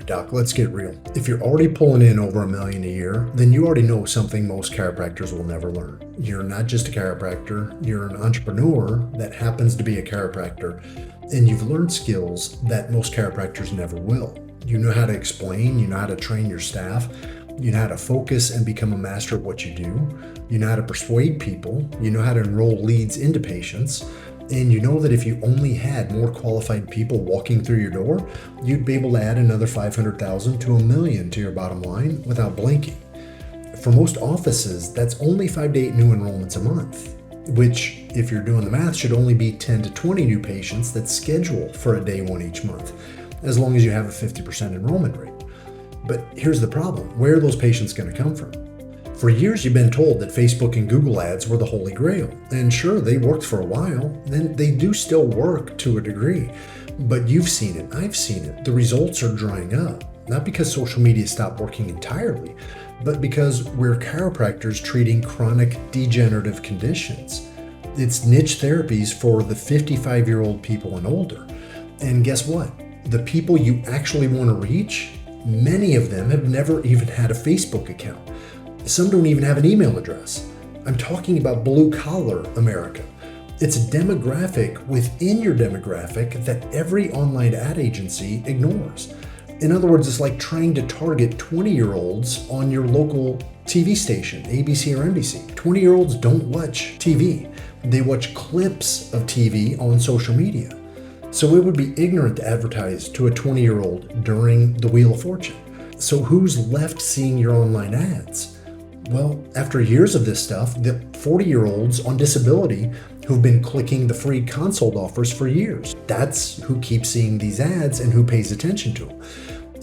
right, Doc, let's get real. If you're already pulling in over $1 million a year, then you already know something most chiropractors will never learn. You're not just a chiropractor, you're an entrepreneur that happens to be a chiropractor, and you've learned skills that most chiropractors never will. You know how to explain, you know how to train your staff, you know how to focus and become a master at what you do, you know how to persuade people, you know how to enroll leads into patients, and you know that if you only had more qualified people walking through your door, you'd be able to add another 500,000 to $1 million to your bottom line without blinking. For most offices, that's only 5 to 8 new enrollments a month, which, if you're doing the math, should only be 10 to 20 new patients that schedule for a day one each month, as long as you have a 50% enrollment rate. But here's the problem. Where are those patients going to come from? For years, you've been told that Facebook and Google ads were the holy grail. And sure, they worked for a while, and they do still work to a degree. But you've seen it, I've seen it. The results are drying up. Not because social media stopped working entirely, but because we're chiropractors treating chronic degenerative conditions. It's niche therapies for the 55-year-old people and older. And guess what? The people you actually want to reach, many of them have never even had a Facebook account. Some don't even have an email address. I'm talking about blue-collar America. It's a demographic within your demographic that every online ad agency ignores. In other words, it's like trying to target 20-year-olds on your local TV station, ABC or NBC. 20-year-olds don't watch TV. They watch clips of TV on social media. So it would be ignorant to advertise to a 20-year-old during the Wheel of Fortune. So who's left seeing your online ads? Well, after years of this stuff, the 40-year-olds on disability who've been clicking the free consult offers for years. That's who keeps seeing these ads and who pays attention to them.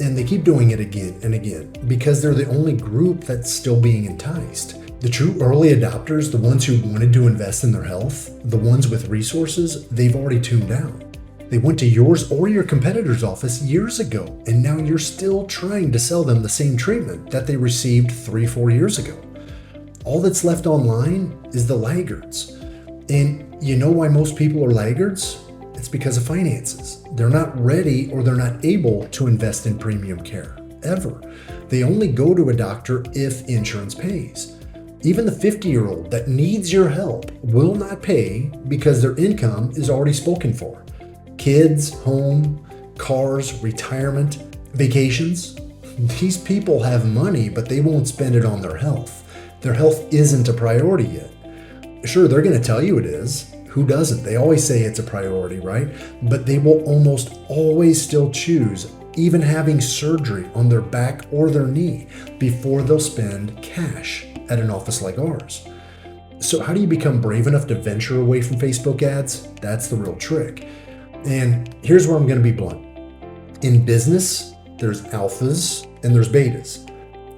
And they keep doing it again and again because they're the only group that's still being enticed. The true early adopters, the ones who wanted to invest in their health, the ones with resources, they've already tuned out. They went to yours or your competitor's office years ago, and now you're still trying to sell them the same treatment that they received 3-4 years ago. All that's left online is the laggards. And you know why most people are laggards? It's because of finances. They're not ready or they're not able to invest in premium care, ever. They only go to a doctor if insurance pays. Even the 50-year-old that needs your help will not pay because their income is already spoken for. Kids, home, cars, retirement, vacations. These people have money, but they won't spend it on their health. Their health isn't a priority yet. Sure, they're going to tell you it is. Who doesn't? They always say it's a priority, right? But they will almost always still choose, even having surgery on their back or their knee, before they'll spend cash at an office like ours. So how do you become brave enough to venture away from Facebook ads? That's the real trick. And here's where I'm going to be blunt. In business, there's alphas and there's betas.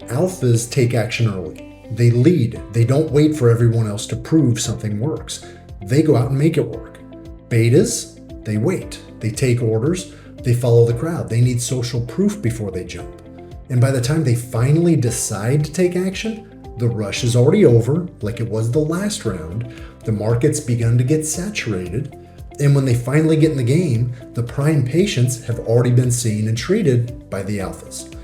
Alphas take action early. They lead. They don't wait for everyone else to prove something works. They go out and make it work. Betas, they wait. They take orders. They follow the crowd. They need social proof before they jump. And by the time they finally decide to take action, the rush is already over, like it was the last round. The market's begun to get saturated. And when they finally get in the game, the prime patients have already been seen and treated by the alphas.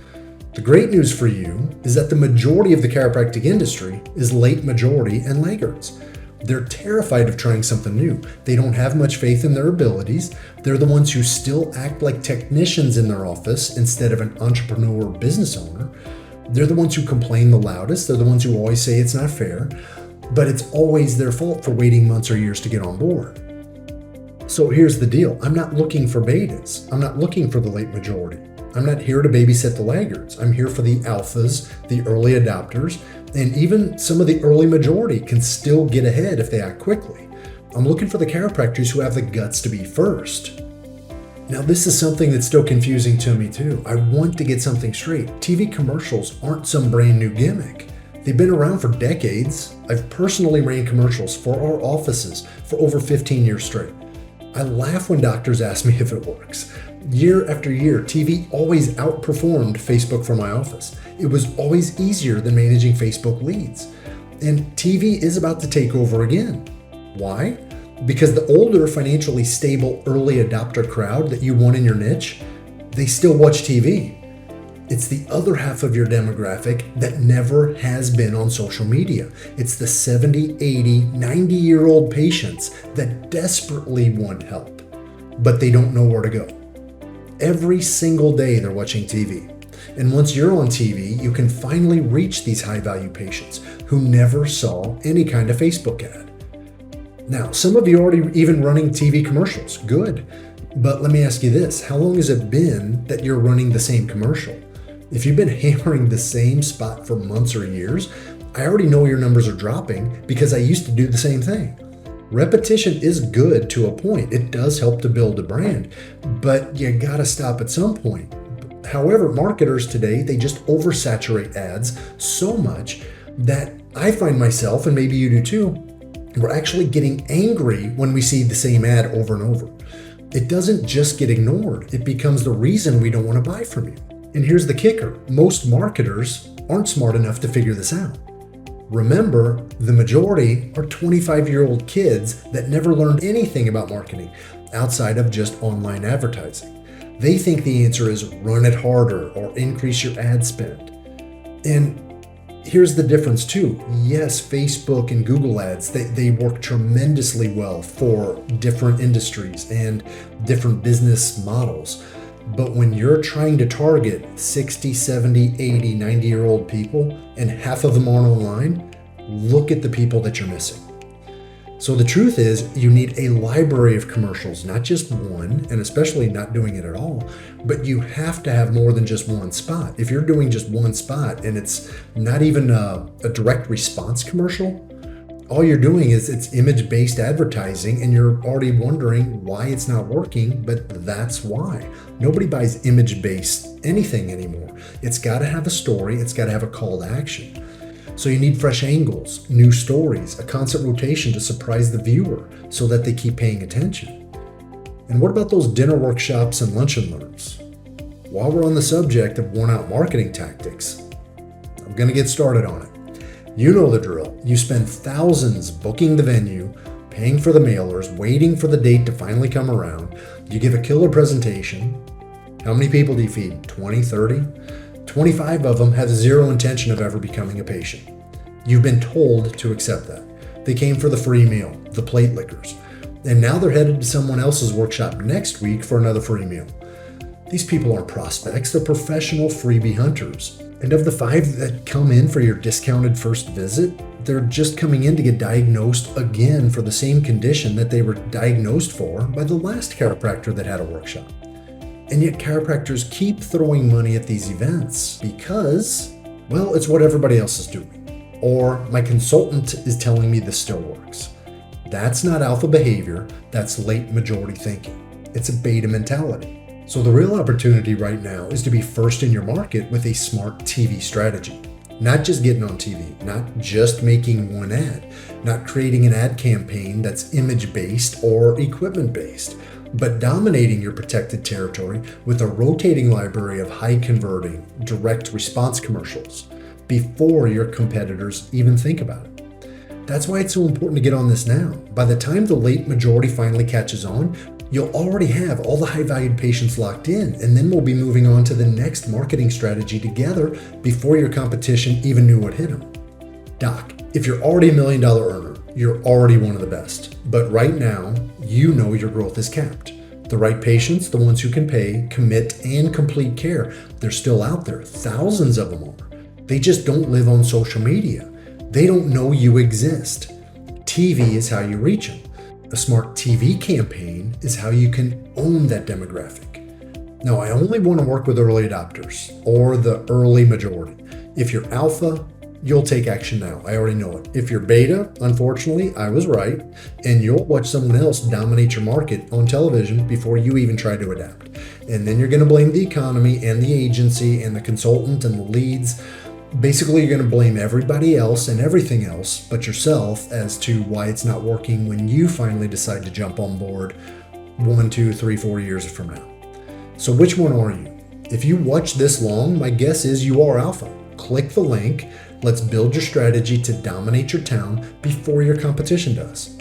The great news for you is that the majority of the chiropractic industry is late majority and laggards. They're terrified of trying something new. They don't have much faith in their abilities. They're the ones who still act like technicians in their office instead of an entrepreneur or business owner. They're the ones who complain the loudest. They're the ones who always say it's not fair, but it's always their fault for waiting months or years to get on board. So here's the deal. I'm not looking for betas. I'm not looking for the late majority. I'm not here to babysit the laggards. I'm here for the alphas, the early adopters, and even some of the early majority can still get ahead if they act quickly. I'm looking for the chiropractors who have the guts to be first. Now, this is something that's still confusing to me too. I want to get something straight. TV commercials aren't some brand new gimmick. They've been around for decades. I've personally ran commercials for our offices for over 15 years straight. I laugh when doctors ask me if it works. Year after year, TV always outperformed Facebook for my office. It was always easier than managing Facebook leads. And TV is about to take over again. Why? Because the older, financially stable, early adopter crowd that you want in your niche, they still watch TV. It's the other half of your demographic that never has been on social media. It's the 70, 80, 90-year-old patients that desperately want help, but they don't know where to go. Every single day they're watching TV. And once you're on TV, you can finally reach these high-value patients who never saw any kind of Facebook ad. Now, some of you are already even running TV commercials. Good. But let me ask you this. How long has it been that you're running the same commercial? If you've been hammering the same spot for months or years, I already know your numbers are dropping because I used to do the same thing. Repetition is good to a point. It does help to build a brand, but you gotta stop at some point. However, marketers today, they just oversaturate ads so much that I find myself, and maybe you do too, we're actually getting angry when we see the same ad over and over. It doesn't just get ignored. It becomes the reason we don't want to buy from you. And here's the kicker. Most marketers aren't smart enough to figure this out. Remember, the majority are 25-year-old kids that never learned anything about marketing outside of just online advertising. They think the answer is run it harder or increase your ad spend. And here's the difference too. Yes, Facebook and Google ads, they work tremendously well for different industries and different business models. But when you're trying to target 60, 70, 80, 90-year-old people and half of them aren't online, look at the people that you're missing. So the truth is, you need a library of commercials, not just one, and especially not doing it at all, but you have to have more than just one spot. If you're doing just one spot and it's not even a direct response commercial, all you're doing is it's image-based advertising and you're already wondering why it's not working, but that's why. Nobody buys image-based anything anymore. It's got to have a story, it's got to have a call to action. So you need fresh angles, new stories, a constant rotation to surprise the viewer so that they keep paying attention. And what about those dinner workshops and lunch and learns? While we're on the subject of worn-out marketing tactics, I'm going to get started on it. You know the drill. You spend thousands booking the venue, paying for the mailers, waiting for the date to finally come around. You give a killer presentation. How many people do you feed? 20, 30? 25 of them have zero intention of ever becoming a patient. You've been told to accept that. They came for the free meal, the plate lickers, and now they're headed to someone else's workshop next week for another free meal. These people aren't prospects, they're professional freebie hunters. And of the 5 that come in for your discounted first visit, they're just coming in to get diagnosed again for the same condition that they were diagnosed for by the last chiropractor that had a workshop. And yet chiropractors keep throwing money at these events because, well, it's what everybody else is doing. Or my consultant is telling me this still works. That's not alpha behavior, that's late majority thinking. It's a beta mentality. So the real opportunity right now is to be first in your market with a smart TV strategy. Not just getting on TV, not just making one ad, not creating an ad campaign that's image-based or equipment-based, but dominating your protected territory with a rotating library of high-converting, direct response commercials before your competitors even think about it. That's why it's so important to get on this now. By the time the late majority finally catches on, you'll already have all the high-valued patients locked in, and then we'll be moving on to the next marketing strategy together before your competition even knew what hit them. Doc, if you're already $1 million earner, you're already one of the best. But right now, you know your growth is capped. The right patients, the ones who can pay, commit, and complete care, they're still out there. Thousands of them are. They just don't live on social media. They don't know you exist. TV is how you reach them. A smart TV campaign is how you can own that demographic. Now, I only want to work with early adopters or the early majority. If you're alpha, you'll take action now. I already know it. If you're beta, unfortunately, I was right, and you'll watch someone else dominate your market on television before you even try to adapt. And then you're going to blame the economy and the agency and the consultant and the leads. Basically, you're going to blame everybody else and everything else but yourself as to why it's not working when you finally decide to jump on board 1, 2, 3, 4 years from now. So which one are you? If you watch this long, my guess is you are alpha. Click the link. Let's build your strategy to dominate your town before your competition does.